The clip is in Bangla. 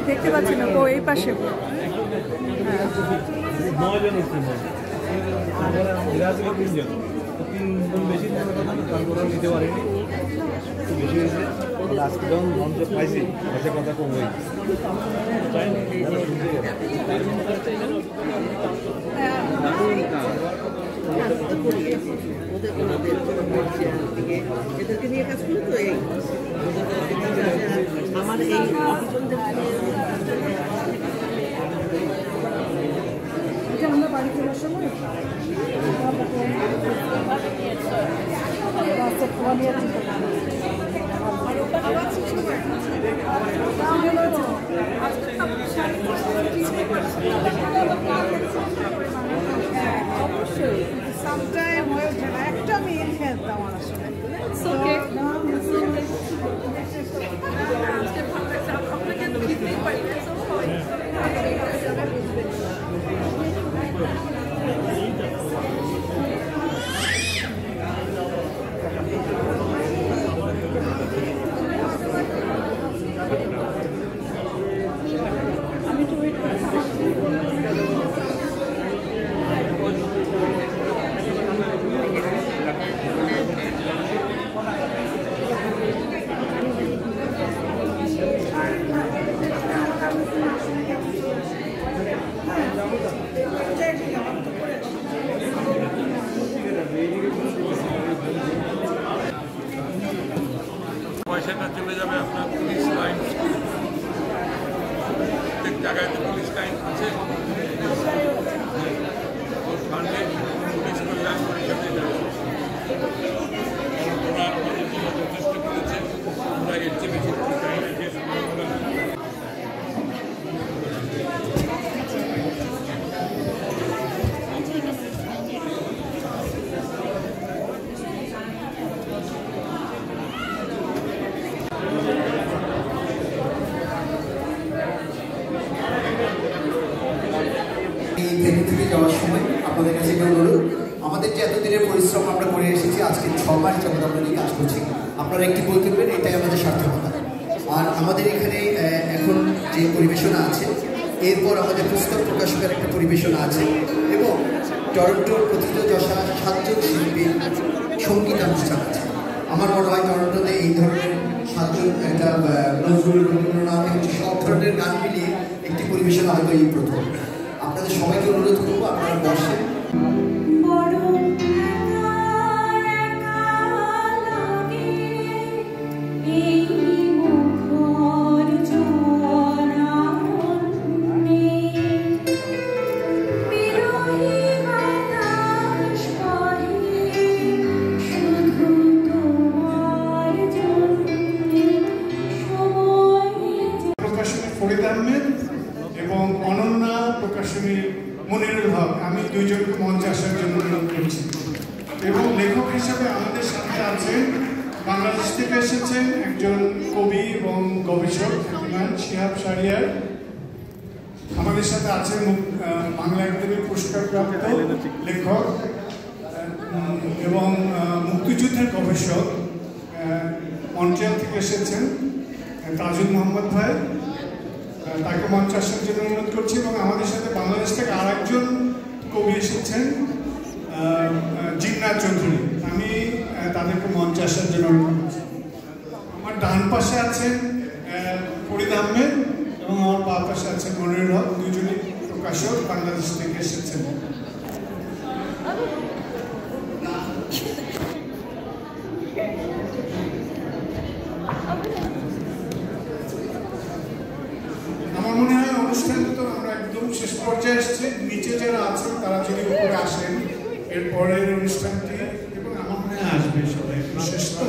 দেখতে পাচ্ছি না, এই পাশে তিনজন বেশি তারপরে নিতে পারিনি, একটু বেশি হয়েছে। আজকে যখন মঞ্চ পাইছি সে কথা কম হয়েছে। এদেরকে নিয়ে কাজ করি তো এই আমার এই আমরা বাড়ি ফেরার সময় অবশ্যই সামটাইম হয়ে ওঠে না, একটা মেয়ে খেলতাম আমার আসলে। পয়সাটা চলে যাবে আপনার পুলিশ লাইন, প্রত্যেক জায়গায় পুলিশ লাইন আছে, ফান্ডে পুলিশ কল্যাণ পরিষদে যাবে। ওরা আমাদের জন্য যথেষ্ট করেছে, আমরা এর চেয়ে বেশি চাই না যে থেকে যাওয়ার সময় আপনাদের কাছে একটা অনুরোধ, আমাদের যে এতদিনের পরিশ্রম আমরা করে এসেছি, আজকে 6 মাস যাবত আমরা নিয়ে কাজ করছি, আপনারা একটি বই কিনবেন, এটাই আমাদের সার্থকতা। আর আমাদের এখানে এখন যে পরিবেশনা আছে, এরপর আমাদের পুস্তক প্রকাশকের একটা পরিবেশনা আছে এবং টরন্টোর প্রথিতযশা 7 জন শিল্পীর সঙ্গীতানুষ্ঠান আছে। আমার মনে হয় টরন্টোতে এই ধরনের 7 জন, একটা নজরুল, রবীন্দ্রনাথ, সব ধরনের গান মিলিয়ে একটি পরিবেশনা হয়তো এই প্রথম। আপনাদের সবাইকে অনুরোধ করবো আপনারা বসেন। ফরিদ আহমেদ এবং অনন্যা প্রকাশনী মনিরুল হক, আমি দুইজনকে মঞ্চে আসার জন্য অনুরোধ করছি। এবং লেখক হিসেবে আমাদের সাথে আছেন বাংলাদেশ থেকে এসেছেন একজন কবি এবং গবেষক শিহাব শাহরিয়ার। আমাদের সাথে আছেন বাংলা একাডেমি পুরস্কারপ্রাপ্ত লেখক এবং মুক্তিযুদ্ধের গবেষক, মন্ট্রিয়াল থেকে এসেছেন তাজুল মোহাম্মদ ভাই, তাকে মঞ্চে আসার জন্য অনুরোধ করছি। এবং আমাদের সাথে বাংলাদেশ থেকে আরেকজন কবি এসেছেন জিন্নাত চৌধুরী, আমি তাদেরকে মঞ্চে আসার জন্য অনুরোধ করছি। আমার ডান পাশে আছেন ফরিদ আহমেদ এবং আমার বাঁ পাশে আছেন মনিরুল হক, দুজনই প্রকাশক, বাংলাদেশ থেকে এসেছেন। আমার মনে হয় অনুষ্ঠান তো আমরা একদম শেষ পর্যায়ে এসেছি, নিচে যারা আছেন তারা যদি উপরে আসেন এরপরের অনুষ্ঠানটি, এবং আমার মনে হয় আসবে সবাই শেষ তো।